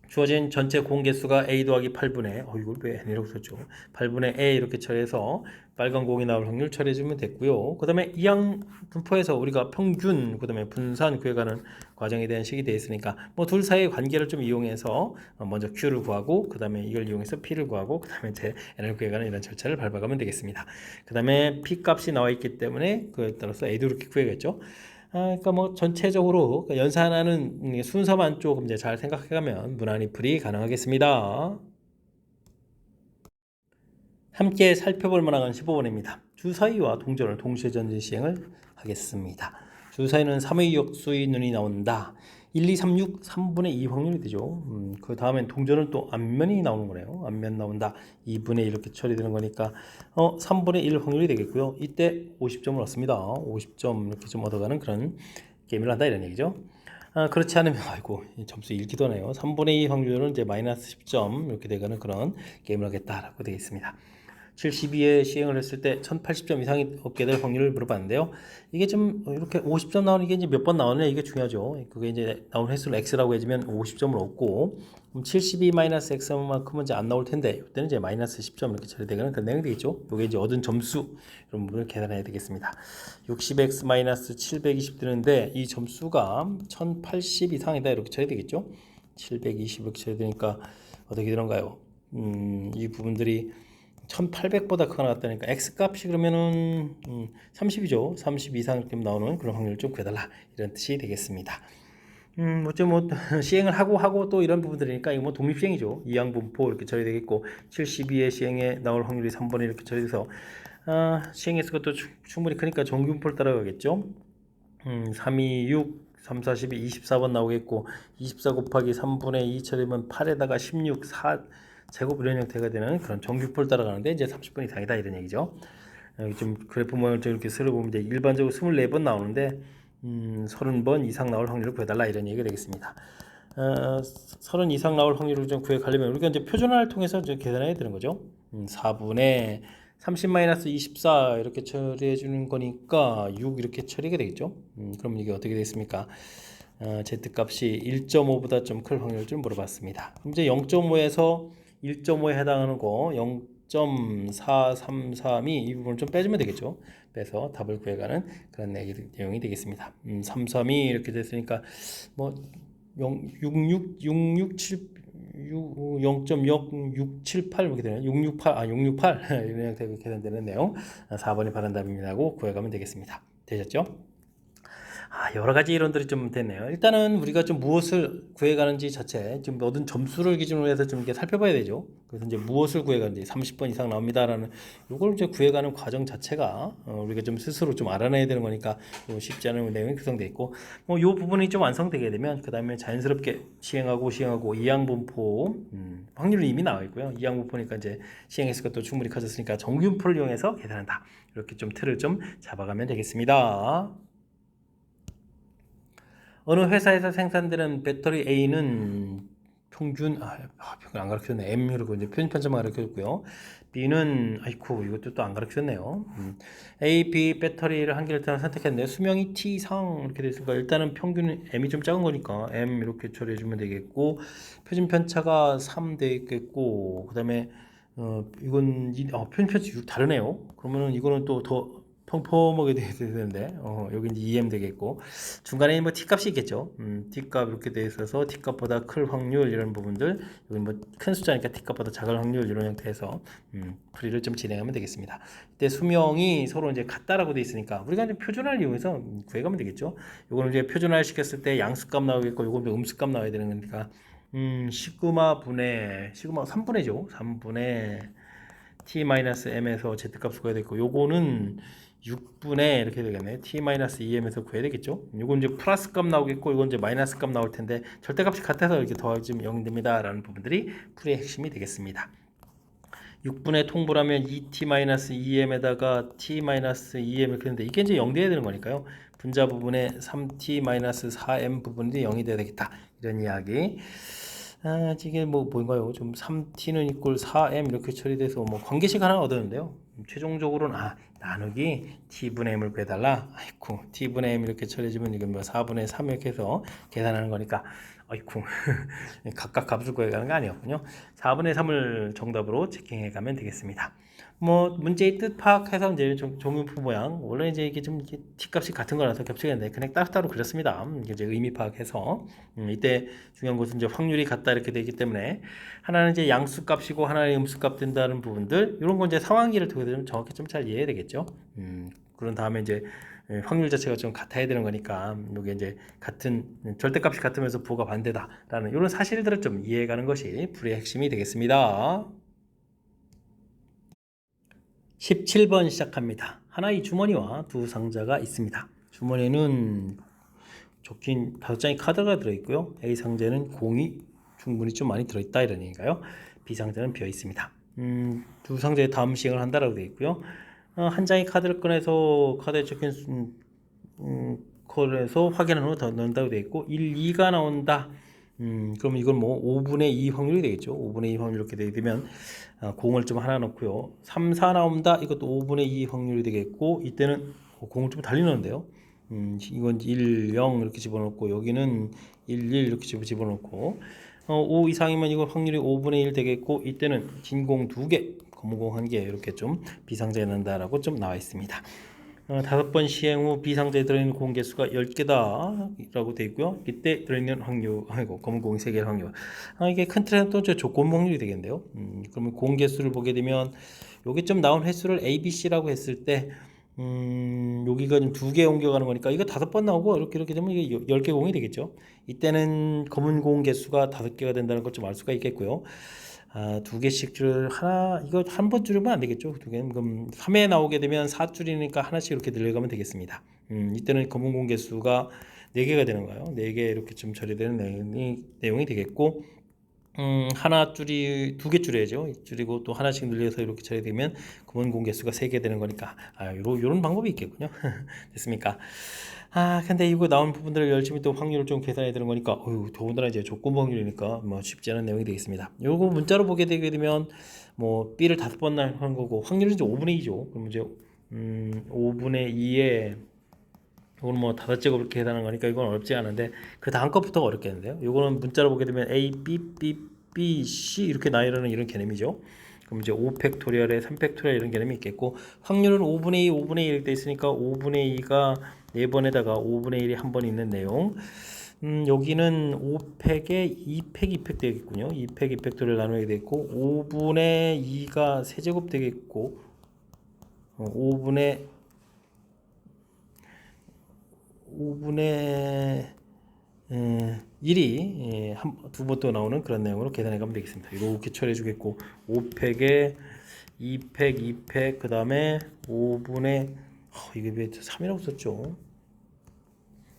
주어진 전체 공개수가 a 더하기 8분의 이걸 왜 n이라고 썼죠? 8분의 a 이렇게 처리해서 빨간 공이 나올 확률 처리해주면 됐고요. 그 다음에 이항 분포에서 우리가 평균, 그 다음에 분산 구해가는 과정에 대한 식이 되어 있으니까 뭐 둘 사이의 관계를 좀 이용해서 먼저 q를 구하고 그 다음에 이걸 이용해서 p를 구하고 그 다음에 이제 n을 구해가는 이런 절차를 밟아가면 되겠습니다. 그 다음에 p 값이 나와 있기 때문에 그에 따라서 a도 이렇게 구해야겠죠. 그러니까 뭐 전체적으로 연산하는 순서만 조금 이제 잘 생각해가면 무난히 풀이 가능하겠습니다. 함께 살펴볼 만한 15번입니다. 주사위와 동전을 동시에 전진 시행을 하겠습니다. 주사위는 3의 역수의 눈이 나온다. 1, 2, 3, 6, 3분의 2 확률이 되죠. 그 다음엔 동전은 또 앞면이 나오는 거네요. 앞면 나온다. 2분의 1 이렇게 처리되는 거니까 3분의 1 확률이 되겠고요. 이때 50점을 얻습니다. 50점 이렇게 좀 얻어가는 그런 게임을 한다 이런 얘기죠. 그렇지 않으면 아이고 점수 잃기도 하네요. 3분의 2 확률은 이제 마이너스 10점 이렇게 되가는 그런 게임을 하겠다라고 되어 있습니다. 72에 시행을 했을 때 1080점 이상이 얻게 될 확률을 물어봤는데요. 이게 좀 이렇게 50점 나오는 게 이제 몇 번 나오느냐 이게 중요하죠. 그게 이제 나온 횟수를 x라고 해주면 50점을 얻고 72-x만큼은 이제 안 나올 텐데 이때는 이제 마이너스 10점 이렇게 처리되는 그런 내용이 되겠죠. 이게 이제 얻은 점수 이런 부분을 계산해야 되겠습니다. 60x-720 되는데 이 점수가 1080 이상이다 이렇게 처리되겠죠. 720 이렇게 처리되니까 어떻게 되는가요? 이 부분들이 1800보다 크거나 같다니까 x값이 그러면은 30이죠. 30 이상 나오는 그런 확률을 좀 구해달라 이런 뜻이 되겠습니다. 어쩌면 뭐 시행을 하고 또 이런 부분들이니까 이거 뭐 독립시행이죠. 이항분포 이렇게 처리되겠고 72의 시행에 나올 확률이 3번에 이렇게 처리돼서 시행했을 것도 충분히 크니까 정규분포를 따라가겠죠. 3, 2, 6, 3, 4, 12, 24번 나오겠고 24 곱하기 3분의 2 처리면 8에다가 16, 4 제곱 이런 형태가 되는 그런 정규표를 따라가는데 이제 30분 이상이다 이런 얘기죠. 여기 좀 그래프 모양을 좀 이렇게 쓸어보면 이제 일반적으로 24번 나오는데 30번 이상 나올 확률을 구해달라 이런 얘기가 되겠습니다. 30 이상 나올 확률을 좀 구해가려면 우리가 이제 표준화를 통해서 이제 계산해야 되는 거죠. 4분의 30-24 이렇게 처리해 주는 거니까 6 이렇게 처리가 되겠죠. 그럼 이게 어떻게 되겠습니까? Z값이 1.5보다 좀 클 확률을 좀 물어봤습니다. 그럼 이제 0.5에서 1.5에 해당하는 거 0.433이 이 부분을 좀 빼주면 되겠죠. 빼서 답을 구해가는 그런 내용이 되겠습니다. 332 이렇게 됐으니까 뭐 0.0678 이렇게 되네요. 668 이런 형태로 계산되는 내용 4번이 바른 답입니다고 구해가면 되겠습니다. 되셨죠? 여러 가지 이론들이 좀 됐네요. 일단은 우리가 좀 무엇을 구해가는지 자체 지금 얻은 점수를 기준으로 해서 좀 이렇게 살펴봐야 되죠. 그래서 이제 무엇을 구해가는지 30번 이상 나옵니다라는 이걸 이제 구해가는 과정 자체가 우리가 좀 스스로 좀 알아내야 되는 거니까 쉽지 않은 내용이 구성되어 있고 이 부분이 좀 완성되게 되면 그 다음에 자연스럽게 시행하고 이항분포 확률은 이미 나와 있고요. 이항분포니까 이제 시행횟수가 또 충분히 커졌으니까 정균포를 이용해서 계산한다. 이렇게 좀 틀을 좀 잡아가면 되겠습니다. 어느 회사에서 생산되는 배터리 A는 평균 평균 안 가르쳤네. M 이라고 이제 표준 편차만 가르쳐줬고요. B는 이것도 또 안 가르쳤네요. A, B 배터리를 한 개를 일단 선택했는데 수명이 T 이상 이렇게 됐으니까 일단은 평균 M이 좀 작은 거니까 M 이렇게 처리해 주면 되겠고 표준 편차가 3 되겠고 그다음에 이건 표준 편차 6 다르네요. 그러면은 이거는 또 더 펑펑하게 돼야 되는데 여기 이제 EM 되겠고 중간에 뭐 T값이 있겠죠. T값 이렇게 돼 있어서 T값보다 클 확률 이런 부분들 여기 뭐 큰 숫자니까 T값보다 작을 확률 이런 형태에서 풀이를 좀 진행하면 되겠습니다. 이때 수명이 서로 이제 같다라고 돼 있으니까 우리가 이제 표준화를 이용해서 구해가면 되겠죠. 요거는 이제 표준화를 시켰을 때 양수값 나오겠고 요거는 음수값 나와야 되는 거니까 시그마 3분의죠. 3분의 T-M에서 Z값을 구해야 되고 요거는 6분의 이렇게 되겠네. T-2M에서 구해야 되겠죠. 이건 이제 플러스 값 나오겠고 이건 이제 마이너스 값 나올 텐데 절대값이 같아서 이렇게 더해지면 0이 됩니다. 라는 부분들이 풀이의 핵심이 되겠습니다. 6분의 통분하면 2T-2M에다가 T-2M 이렇게 되는데 이게 이제 0 돼야 되는 거니까요. 분자 부분에 3T-4M 부분이 0이 돼야 되겠다. 이런 이야기. 이게 뭔가요? 좀 3t는 이꼴 4m 이렇게 처리돼서 관계식 하나 얻었는데요. 최종적으로는 나누기 t분의 m을 구해달라. t분의 m 이렇게 처리해주면 이건 4분의 3 이렇게 해서 계산하는 거니까 각각 값을 구해가는 거 아니었군요. 4분의 3을 정답으로 체킹해 가면 되겠습니다. 문제의 뜻 파악해서 이제 정유표 모양 원래 이제 이게 좀 t값이 같은 거라서 겹치겠는데 그냥 따로따로 그렸습니다. 이제 의미 파악해서 이때 중요한 것은 이제 확률이 같다 이렇게 되기 때문에 하나는 이제 양수값이고 하나는 음수값 된다는 부분들 이런 건 이제 상황기를 통해서 좀 정확히 좀 잘 이해해야 되겠죠. 그런 다음에 이제 확률 자체가 좀 같아야 되는 거니까 이게 이제 같은 절대값이 같으면서 부호가 반대다라는 이런 사실들을 좀 이해해가는 것이 풀이의 핵심이 되겠습니다. 17번 시작합니다. 하나의 주머니와 두 상자가 있습니다. 주머니는 적힌 5장의 카드가 들어있고요. A 상자는 공이 충분히 좀 많이 들어있다 이런 얘기인가요? B 상자는 비어 있습니다. 두 상자의 다음 시행을 한다라고 되어 있고요. 한 장의 카드를 꺼내서 카드에 적힌 컬에서 확인한 후 더 넣는다고 되어 있고 1, 2가 나온다. 그럼 이건 5분의 2 확률이 되겠죠. 5분의 2 확률 이렇게 되게 되면 공을 좀 하나 넣고요. 3, 4 나온다. 이것도 5분의 2 확률이 되겠고 이때는 공을 좀 달리 넣는데요. 이건 1, 0 이렇게 집어넣고 여기는 1, 1 이렇게 집어넣고 5 이상이면 이건 확률이 5분의 1 되겠고 이때는 긴 공 2개, 검은 공 1개 이렇게 좀 비상자에 넣는다라고 좀 나와 있습니다. 5번 시행 후 비상자에 들어있는 공 개수가 10개다 라고 되어 있고요. 이때 들어있는 확률 검은 공이 3개의 확률 이게 큰 틀에는 또 조건 확률이 되겠는데요. 그러면 공 개수를 보게 되면 여기 좀 나온 횟수를 A, B, C라고 했을 때 여기가 좀 2개 옮겨가는 거니까 이거 5번 나오고 이렇게 되면 이게 10개 공이 되겠죠. 이때는 검은 공 개수가 5개가 된다는 걸 좀 알 수가 있겠고요. 2개씩 줄 하나 이거 한 번 줄이면 안 되겠죠. 2개는 그럼 3에 나오게 되면 4줄이니까 하나씩 이렇게 늘려가면 되겠습니다. 이때는 검은 공 개수가 4개가 되는 거예요. 4개 이렇게 좀 처리되는 내용이 되겠고 하나 줄이 2개 줄여야죠. 줄이고 또 하나씩 늘려서 이렇게 처리되면 검은 공 개수가 3개 되는 거니까 요런 방법이 있겠군요. 됐습니까? 근데 이거 나온 부분들을 열심히 또 확률을 좀 계산해야 되는 거니까 더군다나 이제 조건 확률이니까 쉽지 않은 내용이 되겠습니다. 요거 문자로 보게 되게 되면 B를 5번 하는 거고 확률은 이제 5분의 2죠. 그럼 이제 5분의 2에 이거는 5제곱 이렇게 계산하는 거니까 이건 어렵지 않은데 그 다음 것부터 어렵겠는데요. 이거는 문자로 보게 되면 A, B, B, B, C 이렇게 나열하는 이런 개념이죠. 그럼 이제 5팩토리얼에 3팩토리얼 이런 개념이 있겠고, 확률은 5분의 2, 5분의 1 돼 있으니까 5분의 2가 4번에다가 5분의 1이 한 번 있는 내용. 여기는 5팩에 2팩, 2팩 되겠군요. 2팩, 2팩토리얼 나누게 되겠고, 5분의 2가 세제곱 되겠고, 5분의 1이 두 번 또 나오는 그런 내용으로 계산해 가면 되겠습니다. 이렇게 처리해 주겠고, 5팩에 2팩, 2팩, 그 다음에 5분의 이게 왜 3이라고 썼죠?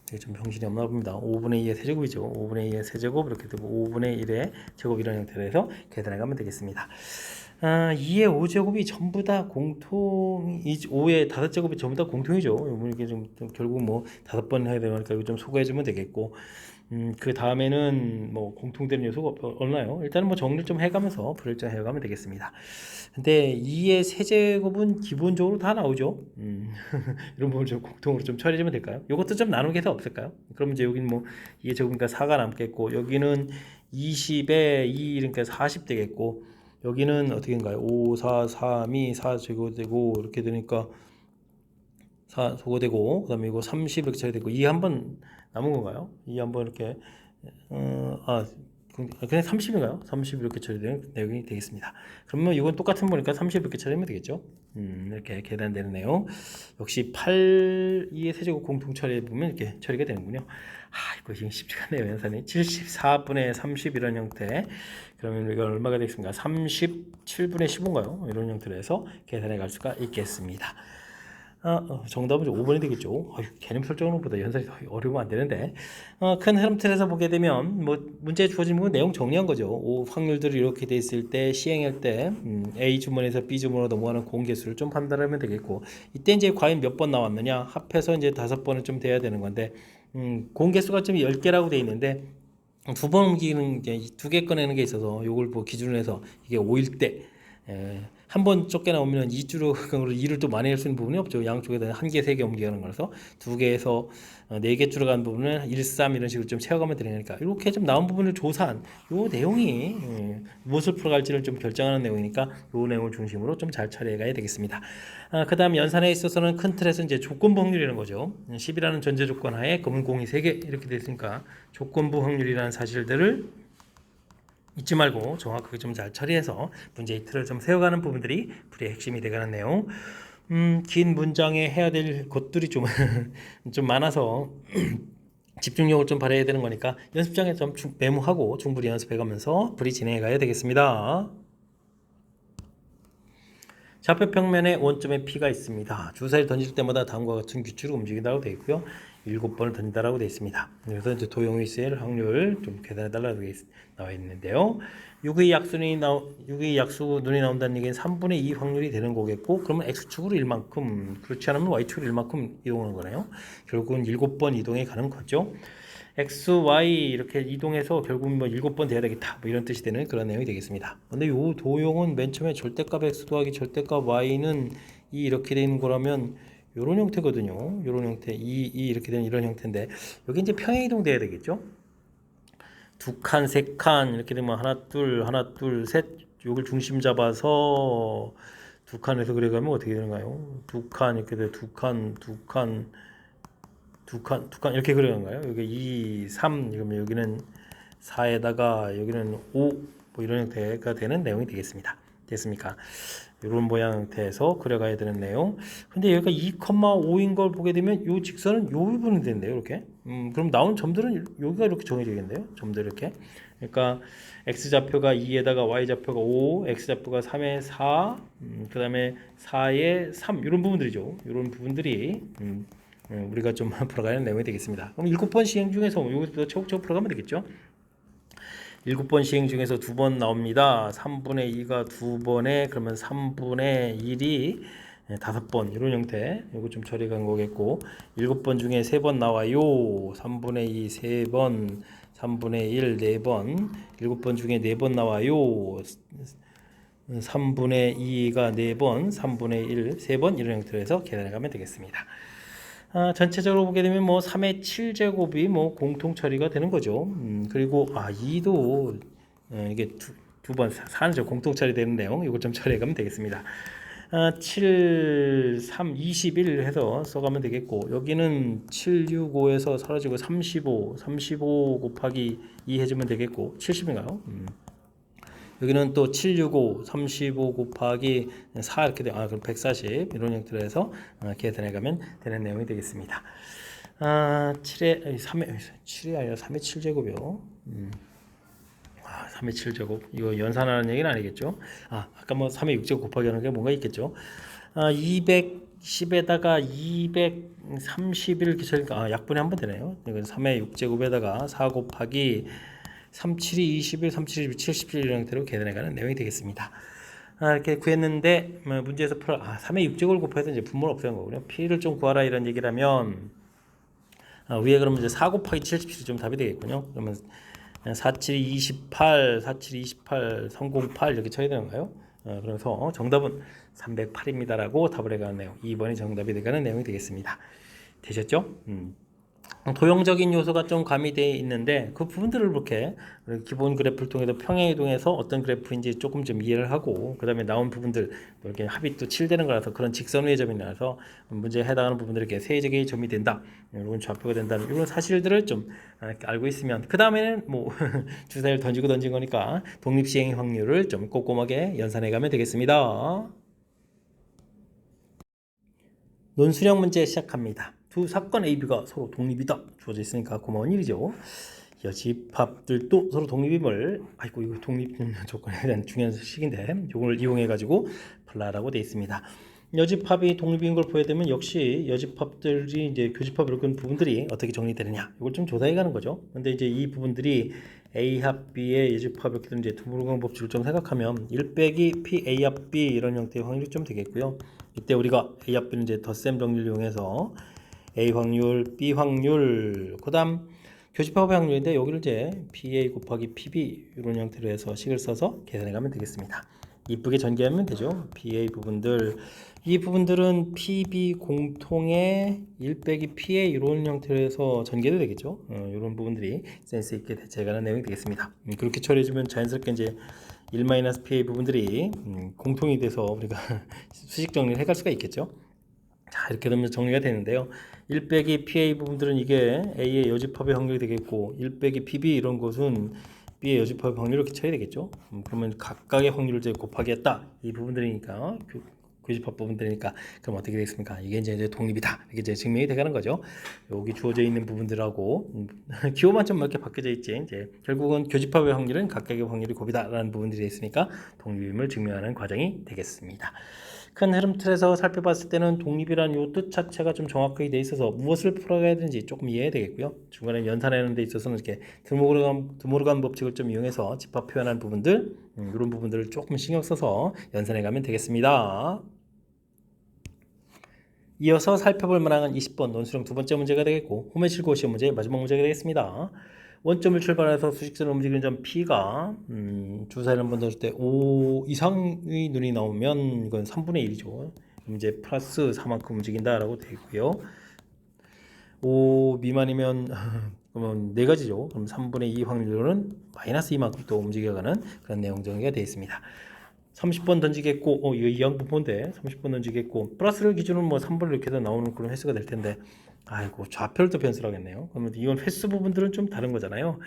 이게 좀 정신이 없나 봅니다. 5분의 2의 세제곱이죠. 5분의 2의 세제곱 이렇게 되고 5분의 1의 제곱 이런 형태로 해서 계산해 가면 되겠습니다. 2의 5제곱이 전부 다 공통, 5의 5제곱이 전부 다 공통이죠. 이게 좀 결국 뭐 5번 해야 되니까 이거 좀 소개해주면 되겠고, 그 다음에는 뭐 공통되는 요소가 없나요? 일단은 뭐 정리를 좀 해가면서 불일정 해가면 되겠습니다. 근데 2의 세제곱은 기본적으로 다 나오죠. 이런 부분을 좀 공통으로 좀 처리해주면 될까요? 이것도 좀 나누게 해서 없을까요? 그럼 이제 여기는 뭐 2의 제곱이니까 4가 남겠고, 여기는 20에 2 이러니까 40 되겠고, 여기는 어떻게 인가요? 5, 4, 3이 4제곱 되고 이렇게 되니까 4 소거되고, 그 다음에 이거 30 이렇게 처리되고, 2 한번 남은 건가요? 2 한번 이렇게 그냥 30인가요? 30 이렇게 처리되는 내용이 되겠습니다. 그러면 이건 똑같은 거니까 30 이렇게 처리하면 되겠죠? 이렇게 계산되는 내용. 역시 8, 2의 세제곱 공통 처리해 보면 이렇게 처리가 되는군요. 이거 지금 쉽지가 않네요. 연산이 74분의 30 이런 형태. 그러면 이건 얼마가 되겠습니까? 37분의 15인가요? 이런 형태로 해서 계산해 갈 수가 있겠습니다. 정답은 5번이 되겠죠. 개념 설정으로 보다 연산이 더 어려우면 안 되는데, 큰 흐름 틀에서 보게 되면 뭐 문제에 주어진 부분 내용 정리한 거죠. 확률들이 이렇게 돼 있을 때 시행할 때 A 주문에서 B 주문으로 넘어가는 공개수를 좀 판단하면 되겠고, 이때 이제 과연 몇 번 나왔느냐 합해서 이제 5번은 좀 돼야 되는 건데, 공개수가 좀 10개라고 돼 있는데 두 번 옮기는 게 2개 꺼내는 게 있어서 요걸 뭐 기준으로 해서 이게 5일 때 한 번 쫓겨 나오면 2주로 2를 또 많이 할 수 있는 부분이 없죠. 양쪽에다 1개, 3개 옮기는 거라서 2개에서 4개 줄어가는 부분은 1, 3 이런 식으로 좀 채워가면 되니까, 이렇게 좀 나온 부분을 조사한 요 내용이 무엇을 풀어갈지를 좀 결정하는 내용이니까 요 내용을 중심으로 좀 잘 처리해 가야 되겠습니다. 그 다음 연산에 있어서는 큰 틀에서 이제 조건부 확률이라는 거죠. 10이라는 전제 조건 하에 검은 공이 3개 이렇게 됐으니까 조건부 확률이라는 사실들을 잊지 말고 정확하게 좀 잘 처리해서 문제의 틀을 좀 세워가는 부분들이 풀이의 핵심이 되가는 내용. 긴 문장에 해야 될 것들이 좀, 좀 많아서 집중력을 좀 발휘해야 되는 거니까 연습장에 좀 메모하고 충분히 연습해가면서 풀이 진행해 가야 되겠습니다. 좌표 평면에 원점에 P가 있습니다. 주사위를 던질 때마다 다음과 같은 규칙으로 움직인다고 되어 있고요. 7번을 던진다라고 되어 있습니다. 그래서 이제 도용이 있을 확률 좀 계산해 달라고 나와 있는데요. 6의 약수 눈이 나온다는 얘기는 3분의 2 확률이 되는 거겠고, 그러면 X축으로 1만큼, 그렇지 않으면 Y축으로 1만큼 이동하는 거네요. 결국은 7번 이동해 가는 거죠. X, Y 이렇게 이동해서 결국 뭐 7번 돼야 되겠다, 뭐 이런 뜻이 되는 그런 내용이 되겠습니다. 근데 요 도용은 맨 처음에 절대값 X 더하기 절대값 Y는 이렇게 되는 거라면 요런 형태거든요. 요런 형태, 이렇게 되는 이런 형태인데, 여기 이제 평행 이동 돼야 되겠죠. 2칸, 3칸 이렇게 되면 하나, 둘, 셋, 요걸 중심 잡아서 2칸에서 그래가면 어떻게 되는가요? 2칸 이렇게 돼, 2칸 이렇게 그려간가요? 여기 2, 3 그러면 여기는 4에다가 여기는 5 뭐 이런 형태가 되는 내용이 되겠습니다. 됐습니까? 이런 모양 형태에서 그려가야 되는 내용. 근데 여기가 2,5인 걸 보게 되면 이 직선은 이 부분이 되는데요, 이렇게. 그럼 나온 점들은 여기가 이렇게 정해지겠네요. 점들 이렇게. 그러니까 x 좌표가 2에다가 y 좌표가 5, x 좌표가 3에 4, 그 다음에 4에 3 이런 부분들이죠. 이런 부분들이 우리가 좀 풀어가는 내용이 되겠습니다. 그럼 7번 시행 중에서 여기서 차곡차곡 풀어가면 되겠죠. 7번 시행 중에서 2번 나옵니다. 3분의 2가 2번에, 그러면 3분의 1이 5번 이런 형태. 이거 좀 처리한 거겠고, 7번 중에 3번 나와요. 3분의 2 3번, 3분의 1 4번, 7번 중에 4번 나와요. 3분의 2가 4번, 3분의 1 3번 이런 형태로 해서 계산해 가면 되겠습니다. 전체적으로 보게 되면 뭐 3의 7제곱이 뭐 공통 처리가 되는 거죠. 그리고 2도 이게 두 번 4는 공통 처리되는 내용 이걸 좀 처리해 가면 되겠습니다. 7, 3, 21 해서 써가면 되겠고 여기는 7, 6, 5에서 사라지고 35 곱하기 2 해주면 되겠고 70인가요? 여기는 또 765, 35 곱하기 4 이렇게 돼. 그럼 140 이런 형태로 해서 계산해 가면 되는 내용이 되겠습니다. 7의 7이 아니라 3의 7제곱이요. 3의 7제곱 이거 연산하는 얘기는 아니겠죠? 아까 뭐 3의 6제곱 곱하기 하는 게 뭔가 있겠죠? 210에다가 231 이렇게 쳐니까 약분이 한 번 되네요. 이건 3의 6제곱에다가 4 곱하기 3, 7이 21, 3, 7이 77 이런 형태로 계산해가는 내용이 되겠습니다. 이렇게 구했는데 문제에서 3의 6제곱을 곱해서 이제 분모를 없애는 거군요. P를 좀 구하라 이런 얘기라면 위에 그러면 이제 4 곱하기 77이 좀 답이 되겠군요. 그러면 4, 7, 28, 4, 7, 28, 308 이렇게 쳐야 되는가요? 그래서 정답은 308입니다라고 답을 해가는 내용 2번이 정답이 되가는 내용이 되겠습니다. 되셨죠? 도형적인 요소가 좀 가미되어 있는데 그 부분들을 이렇게 기본 그래프를 통해서 평행이동해서 어떤 그래프인지 조금 좀 이해를 하고 그 다음에 나온 부분들 이렇게 합이 또 7되는 거라서 그런 직선의 점이 나서 문제에 해당하는 부분들이 이렇게 세제곱의 점이 된다 이런 좌표가 된다는 이런 사실들을 좀 알고 있으면 그 다음에는 뭐 주사위를 던지고 던진 거니까 독립시행 확률을 좀 꼼꼼하게 연산해 가면 되겠습니다. 논술형 문제 시작합니다. 두 사건 A, B가 서로 독립이다 주어져 있으니까 고마운 일이죠. 여집합들도 서로 독립임을 이거 독립 조건에 대한 중요한 식인데 이걸 이용해 가지고 풀라라고 되어 있습니다. 여집합이 독립인 걸 보여되면 역시 여집합들이 이제 교집합 이런 부분들이 어떻게 정리되느냐 이걸 좀 조사해 가는 거죠. 근데 이제 이 부분들이 A 합 B의 여집합 이렇게 이제 두물강 법칙을 좀 생각하면 1 빼기 P A 합 B 이런 형태의 확률이 좀 되겠고요. 이때 우리가 A 합 B는 이제 덧셈 정리를 이용해서 A 확률, B 확률, 그다음 교집합의 확률인데 여기를 이제 PA 곱하기 PB 이런 형태로 해서 식을 써서 계산해 가면 되겠습니다. 이쁘게 전개하면 되죠. PA 부분들 이 부분들은 PB 공통의 1 빼기 PA 이런 형태로 해서 전개도 되겠죠. 이런 부분들이 센스 있게 대체하는 내용이 되겠습니다. 그렇게 처리해주면 자연스럽게 이제 1-PA 부분들이 공통이 돼서 우리가 수식 정리를 해갈 수가 있겠죠. 자, 이렇게 되면 정리가 되는데요. 1 빼기 PA 부분들은 이게 A의 여집합의 확률이 되겠고 1 빼기 PB 이런 것은 B의 여집합의 확률을 이렇게 쳐야 되겠죠. 그러면 각각의 확률을 이제 곱하기 했다. 이 부분들이니까 교집합 부분들이니까 그럼 어떻게 되겠습니까? 이게 이제 독립이다. 이게 이제 증명이 되가는 거죠. 여기 주어져 있는 부분들하고 기호만 좀 몇 개 바뀌어져 있지. 이제 결국은 교집합의 확률은 각각의 확률이 곱이다라는 부분들이 있으니까 독립임을 증명하는 과정이 되겠습니다. 큰 흐름 틀에서 살펴봤을 때는 독립이라는 요 뜻 자체가 좀 정확하게 돼 있어서 무엇을 풀어가야 되는지 조금 이해해야 되겠고요. 중간에 연산하는 데 있어서는 이렇게 드모르간 법칙을 좀 이용해서 집합 표현한 부분들 이런 부분들을 조금 신경 써서 연산해 가면 되겠습니다. 이어서 살펴볼 만한 20번 논술형 두 번째 문제가 되겠고 홈의실 고시형 문제의 마지막 문제가 되겠습니다. 원점을 출발해서 수직선을 움직이는 점 P가 주사위를 한번 던질 때 5 이상의 눈이 나오면 이건 3분의 1이죠. 이제 플러스 4만큼 움직인다라고 되어 있고요. 5 미만이면 그러면 네 가지죠. 그럼 3분의 2 확률로는 마이너스 2만큼 또 움직여가는 그런 내용 정리가 되어 있습니다. 30번 던지겠고 이거 이항부포인데 30번 던지겠고 플러스를 기준으로 뭐 3번 이렇게 해서 나오는 그런 횟수가 될 텐데 좌표를 또 변수를 하겠네요. 그러면 이건 횟수 부분들은 좀 다른 거잖아요.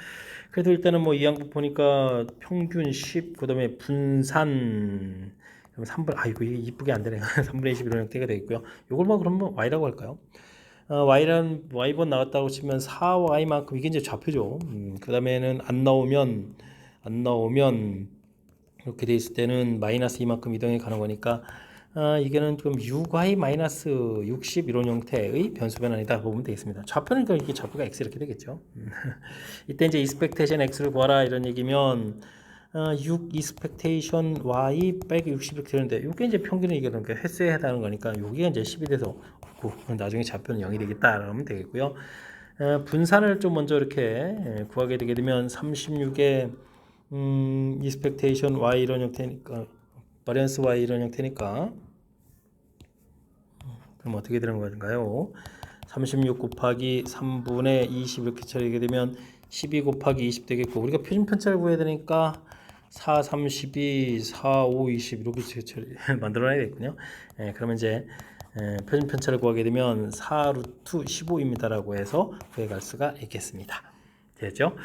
그래도 일단은 뭐 이항부포니까 평균 10 그다음에 분산 그럼 3분 이거 이쁘게 안 되네요. 3분의 20 이런 형태가 되겠고요. 이걸 뭐 그러면 y라고 할까요? y란 y번 나왔다고 치면 4y만큼 이게 이제 좌표죠. 그 다음에는 안 나오면 이렇게 돼 있을 때는 마이너스 이만큼 이동해 가는 거니까 이게는 좀 6y 마이너스 60 이런 형태의 변수 변환이다 보면 되겠습니다. 좌표는 이게 좌표가 x 이렇게 되겠죠. 이때 이제 expectation x를 구하라 이런 얘기면 6 expectation y 빼기 60 이렇게 되는데 이게 이제 평균은 이게 그러니까 횟수에 해당하는 거니까 여기가 이제 10이 돼서 나중에 좌표는 0이 되겠다 그러면 되겠고요. 분산을 좀 먼저 이렇게 구하게 되게 되면 36에 expectation y 이런 형태니까 variance y 이런 형태니까 그럼 어떻게 되는 건가요? 36 곱하기 3분의 20 이렇게 처리하게 되면 12 곱하기 20 되겠고 우리가 표준 편차를 구해야 되니까 4, 32, 4, 5, 20 이렇게 만들어놔야겠군요. 그러면 이제 표준 편차를 구하게 되면 4 루트 15입니다라고 해서 구해갈 수가 있겠습니다. 됐죠?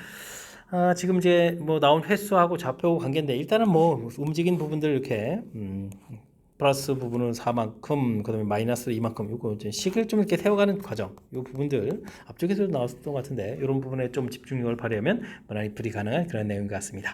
지금 이제 뭐 나온 횟수하고 좌표 관계인데 일단은 뭐 움직인 부분들 이렇게 플러스 부분은 4만큼, 그다음에 마이너스 이만큼, 요거 이제 식을 좀 이렇게 세워가는 과정, 요 부분들 앞쪽에서도 나왔던 것 같은데 이런 부분에 좀 집중력을 발휘하면 무난히 풀이 가능한 그런 내용 같습니다.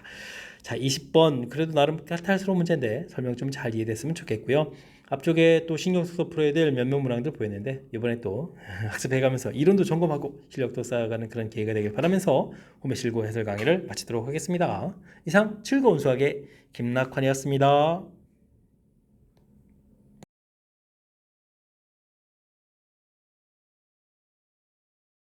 자, 20번 그래도 나름 까탈스러운 문제인데 설명 좀 잘 이해됐으면 좋겠고요. 앞쪽에 또 신경 써서 풀어야 될 몇몇 문항들 보였는데 이번에 또 학습해가면서 이론도 점검하고 실력도 쌓아가는 그런 기회가 되길 바라면서 호메실고 해설 강의를 마치도록 하겠습니다. 이상 즐거운 수학의 김낙환이었습니다.